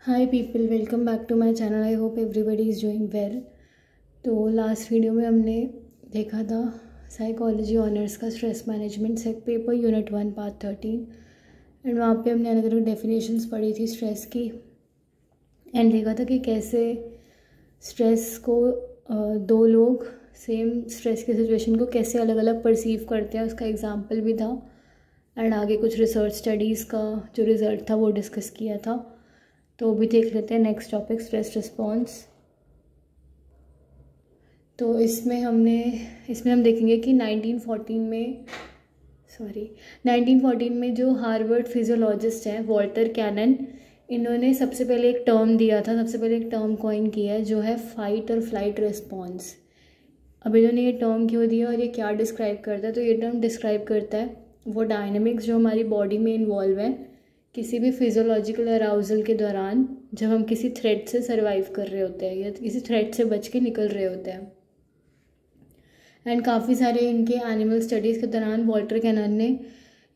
Hi people, welcome back to my channel. I hope everybody is doing well. तो last video में हमने देखा था साइकोलॉजी ऑनर्स का stress management SEC paper unit 1 part 13 and वहाँ पे हमने अलग अलग डेफिनेशंस पढ़ी थी स्ट्रेस की एंड देखा था कि कैसे स्ट्रेस को दो लोग सेम स्ट्रेस की सिचुएशन को कैसे अलग अलग परसीव करते हैं, उसका एग्जाम्पल भी था एंड आगे कुछ रिसर्च स्टडीज़ का जो रिज़ल्ट था वो डिस्कस किया था। तो भी देख लेते हैं नेक्स्ट टॉपिक स्ट्रेस रिस्पॉन्स। तो इसमें हम देखेंगे कि 1914 में जो हार्वर्ड फिजियोलॉजिस्ट हैं वॉल्टर कैनन, इन्होंने सबसे पहले एक टर्म कॉइन किया है जो है फाइट और फ्लाइट रिस्पॉन्स। अब इन्होंने ये टर्म क्यों दिया और ये क्या डिस्क्राइब करता है? तो ये टर्म डिस्क्राइब करता है वो डायनेमिक्स जो हमारी बॉडी में इन्वॉल्व है किसी भी फिजियोलॉजिकल अराउजल के दौरान, जब हम किसी थ्रेट से सर्वाइव कर रहे होते हैं या किसी थ्रेट से बच के निकल रहे होते हैं। एंड काफ़ी सारे इनके एनिमल स्टडीज़ के दौरान वॉल्टर कैनन ने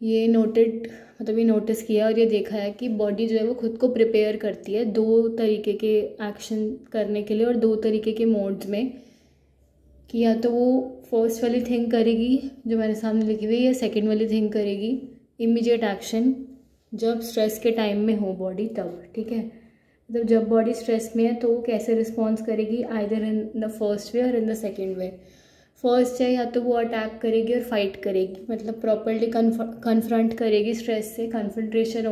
ये नोटिस किया और ये देखा है कि बॉडी जो है वो खुद को प्रिपेयर करती है दो तरीके के एक्शन करने के लिए और दो तरीके के मोड्स में, कि या तो वो फर्स्ट वाली थिंग करेगी जो मेरे सामने लिखी हुई है या सेकेंड वाली थिंग करेगी इमीडिएट एक्शन जब स्ट्रेस के टाइम में हो बॉडी तब। ठीक है, मतलब जब बॉडी स्ट्रेस में है तो वो कैसे रिस्पॉन्स करेगी, either in the first way और in the second way. First है या तो वो अटैक करेगी और फाइट करेगी, मतलब प्रॉपरली कन्फ्रंट करेगी स्ट्रेस से, कन्फ्रंटेशन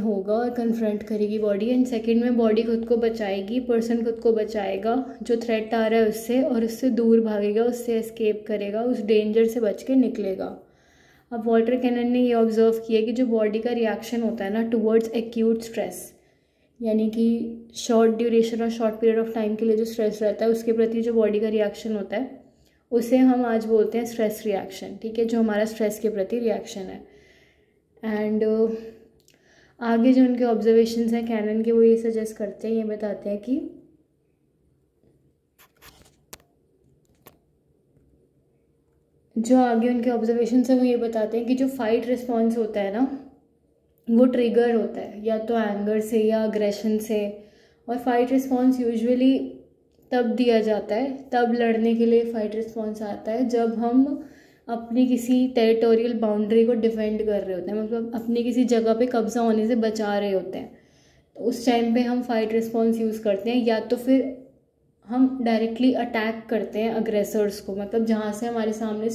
होगा और कन्फ्रंट करेगी बॉडी। एंड सेकेंड में बॉडी खुद को बचाएगी, पर्सन खुद को बचाएगा जो थ्रेट आ रहा है उससे, और उससे दूर भागेगा, उससे एस्केप करेगा, उस डेंजर से बच के निकलेगा। अब वॉल्टर कैनन ने ये ऑब्जर्व किया कि जो बॉडी का रिएक्शन होता है ना टुवर्ड्स एक्यूट स्ट्रेस, यानी कि शॉर्ट ड्यूरेशन और शॉर्ट पीरियड ऑफ टाइम के लिए जो स्ट्रेस रहता है उसके प्रति जो बॉडी का रिएक्शन होता है उसे हम आज बोलते हैं स्ट्रेस रिएक्शन। ठीक है, जो हमारा स्ट्रेस के प्रति रिएक्शन है। एंड आगे जो उनके ऑब्जर्वेशंस हैं कैनन के, वो ये सजेस्ट करते हैं, ये बताते हैं कि जो आगे उनके ऑब्जर्वेशन है वो ये बताते हैं कि जो फाइट रिस्पॉन्स होता है ना वो ट्रिगर होता है या तो एंगर से या अग्रेशन से, और फाइट रिस्पॉन्स यूजुअली तब दिया जाता है, तब लड़ने के लिए फाइट रिस्पॉन्स आता है जब हम अपनी किसी टेरिटोरियल बाउंड्री को डिफेंड कर रहे होते हैं, मतलब अपनी किसी जगह पे कब्जा होने से बचा रहे होते हैं। तो उस टाइम पे हम फाइट रिस्पॉन्स यूज़ करते हैं, या तो फिर हम डायरेक्टली अटैक करते हैं अग्रेसर्स को, मतलब जहाँ से हमारे सामने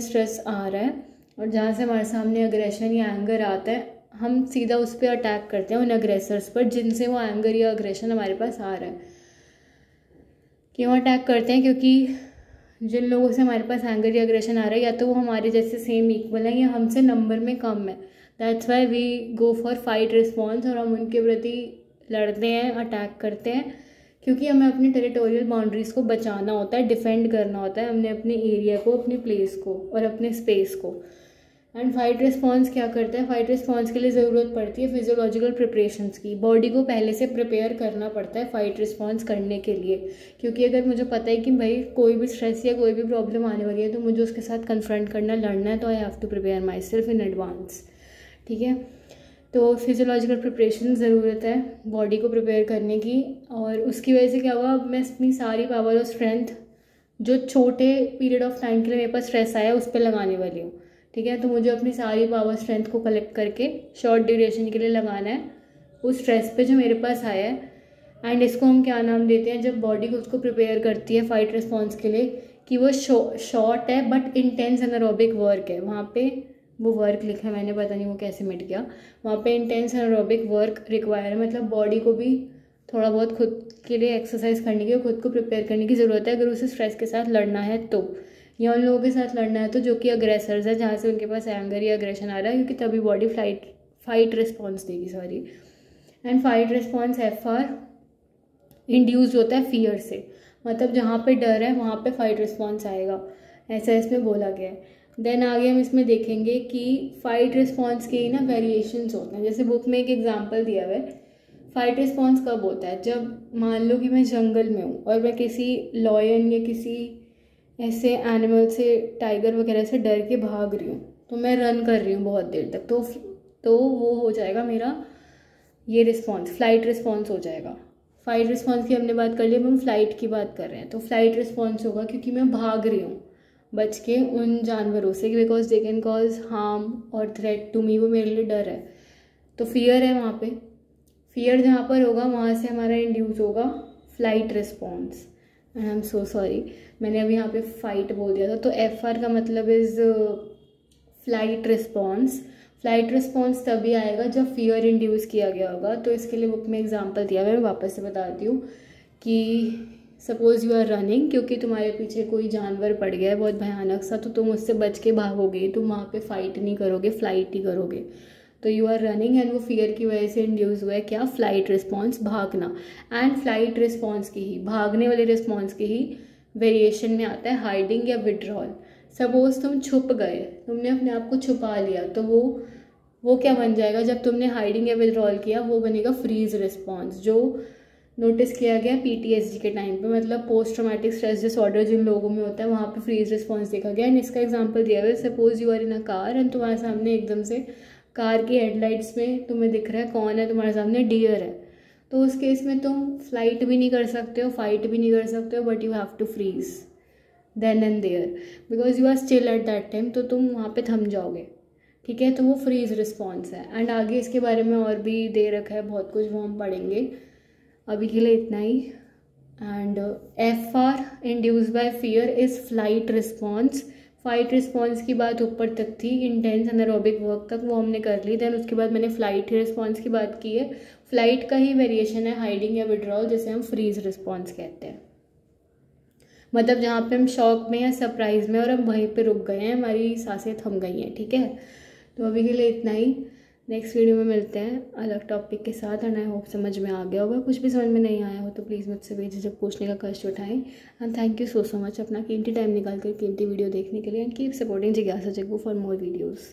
स्ट्रेस आ रहा है और जहाँ से हमारे सामने अग्रेशन या एंगर आता है, हम सीधा उस पर अटैक करते हैं उन अग्रेसर्स पर जिनसे वो एंगर या अग्रेशन हमारे पास आ रहा है। क्यों अटैक करते हैं? क्योंकि जिन लोगों से हमारे पास एंगर या अग्रेशन आ रहा है या तो वो हमारे जैसे सेम इक्वल है या हमसे नंबर में कम है। That's why we go for fight response, और हम उनके प्रति लड़ते हैं, अटैक करते हैं, क्योंकि हमें अपनी टेरिटोरियल बाउंड्रीज़ को बचाना होता है, डिफेंड करना होता है हमने अपने एरिया को, अपने प्लेस को और अपने स्पेस को। एंड फाइट रिस्पॉन्स क्या करता है? फाइट रिस्पॉन्स के लिए ज़रूरत पड़ती है फिजियोलॉजिकल प्रिपरेशंस की, बॉडी को पहले से प्रिपेयर करना पड़ता है फाइट रिस्पॉन्स करने के लिए। क्योंकि अगर मुझे पता है कि भाई कोई भी स्ट्रेस या कोई भी प्रॉब्लम आने वाली है तो मुझे उसके साथ कन्फ्रंट करना, लड़ना है, तो I have to prepare myself in advance. ठीक है, तो फिजियोलॉजिकल प्रिपरेशन ज़रूरत है बॉडी को प्रिपेयर करने की, और उसकी वजह से क्या हुआ, अब मैं अपनी सारी पावर और स्ट्रेंथ जो छोटे पीरियड ऑफ टाइम के लिए मेरे पास स्ट्रेस आया उस पर लगाने वाली हूँ। ठीक है, तो मुझे अपनी सारी पावर स्ट्रेंथ को कलेक्ट करके शॉर्ट ड्यूरेशन के लिए लगाना है उस स्ट्रेस पे जो मेरे पास आया है। एंड इसको हम क्या नाम देते हैं, जब बॉडी खुद को प्रिपेयर करती है फाइट रिस्पॉन्स के लिए, कि वो शॉर्ट है बट इंटेंस एनारोबिक वर्क है। वहाँ पे वो वर्क लिखा है मैंने, पता नहीं वो कैसे मिट गया। वहाँ पे इंटेंस एनारोबिक वर्क रिक्वायर है, मतलब बॉडी को भी थोड़ा बहुत खुद के लिए एक्सरसाइज करने की, खुद को प्रिपेयर करने की ज़रूरत है अगर उसे स्ट्रेस के साथ लड़ना है तो, या उन लोगों के साथ लड़ना है तो जो कि अग्रेसर्स है, जहाँ से उनके पास एंगर या अग्रेशन आ रहा है, क्योंकि तभी बॉडी फाइट रिस्पॉन्स देगी। Sorry. And fight response FR induced होता है फियर से, मतलब जहाँ पे डर है वहाँ पे फाइट रिस्पॉन्स आएगा, ऐसा इसमें बोला गया है। देन आगे हम इसमें देखेंगे कि फाइट रिस्पॉन्स के ही ना वेरिएशंस होते हैं। जैसे बुक में एक एग्जांपल दिया हुआ है, फाइट रिस्पॉन्स कब होता है, जब मान लो कि मैं जंगल में हूँ और मैं किसी लॉयन या किसी ऐसे एनिमल से, टाइगर वगैरह से डर के भाग रही हूँ, तो मैं रन कर रही हूँ बहुत देर तक, तो तो वो हो जाएगा मेरा ये रिस्पॉन्स, फ्लाइट रिस्पॉन्स हो जाएगा। फ्लाइट रिस्पॉन्स की हमने बात कर ली, अब हम फ्लाइट की बात कर रहे हैं। तो फ्लाइट रिस्पॉन्स होगा क्योंकि मैं भाग रही हूँ बच के उन जानवरों से, because they can cause harm और थ्रेट टू मी, वो मेरे लिए डर है। तो फियर है वहाँ पे, फियर जहाँ पर होगा वहाँ से हमारा इंड्यूस होगा flight response. And I am so sorry, मैंने अभी यहाँ पे फाइट बोल दिया था। तो FR का मतलब is flight response. Flight response तभी आएगा जब फियर इंड्यूस किया गया होगा। तो इसके लिए बुक में एग्जांपल दिया मैं वापस से बताती हूँ कि सपोज़ यू आर रनिंग, क्योंकि तुम्हारे पीछे कोई जानवर पड़ गया है बहुत भयानक सा, तो तुम उससे बच के भागोगे, तुम वहाँ पे फाइट नहीं करोगे, फ्लाइट ही करोगे। तो यू आर रनिंग एंड वो फियर की वजह से इंड्यूस हुआ है क्या, फ्लाइट रिस्पॉन्स, भागना। एंड फ्लाइट रिस्पॉन्स की ही, भागने वाले रिस्पॉन्स की ही वेरिएशन में आता है हाइडिंग या विड्रॉल। सपोज तुम छुप गए, तुमने अपने आप को छुपा लिया, तो वो क्या बन जाएगा, जब तुमने हाइडिंग या विड्रॉल किया वो बनेगा फ्रीज रिस्पॉन्स, जो नोटिस किया गया PTSD के टाइम पे, मतलब पोस्ट ट्रॉमेटिक स्ट्रेस डिसऑर्डर जिन लोगों में होता है वहाँ पे फ्रीज रिस्पॉन्स देखा गया। एंड इसका एग्जांपल दिया हुआ है, suppose you are in a car and तुम्हारे सामने एकदम से कार की हेडलाइट्स में तुम्हें दिख रहा है कौन है तुम्हारे सामने, डियर है। तो उस केस में तुम फ्लाइट भी नहीं कर सकते हो, फाइट भी नहीं कर सकते हो, but you have to freeze then and there because you are still at that time, तो तुम वहाँ पे थम जाओगे। ठीक है, तो वो फ्रीज रिस्पॉन्स है। एंड आगे इसके बारे में और भी दे रखा है बहुत कुछ, वो हम पढ़ेंगे। अभी के लिए इतना ही। And FR induce by fear is flight response. Fight response की बात ऊपर तक थी, इंटेंस एनारोबिक वर्क तक वो हमने कर ली। देन उसके बाद मैंने फ्लाइट रिस्पॉन्स की बात की है। फ्लाइट का ही वेरिएशन है हाइडिंग या विड्रॉल, जिसे हम फ्रीज रिस्पॉन्स कहते हैं। मतलब जहाँ पे हम शॉक में या सरप्राइज में और हम वहीं पे रुक गए हैं, हमारी सांसें थम गई हैं। ठीक है, तो अभी के लिए इतना ही। नेक्स्ट वीडियो में मिलते हैं अलग टॉपिक के साथ। एंड आई होप समझ में आ गया होगा। कुछ भी समझ में नहीं आया हो तो प्लीज़ मुझसे बेझिझक पूछने का कष्ट उठाएं। And thank you so much अपना कीमती टाइम निकाल कर कीमती वीडियो देखने के लिए। एंड कीप सपोर्टिंग जिज्ञासा जग्गू फॉर मोर वीडियोज़।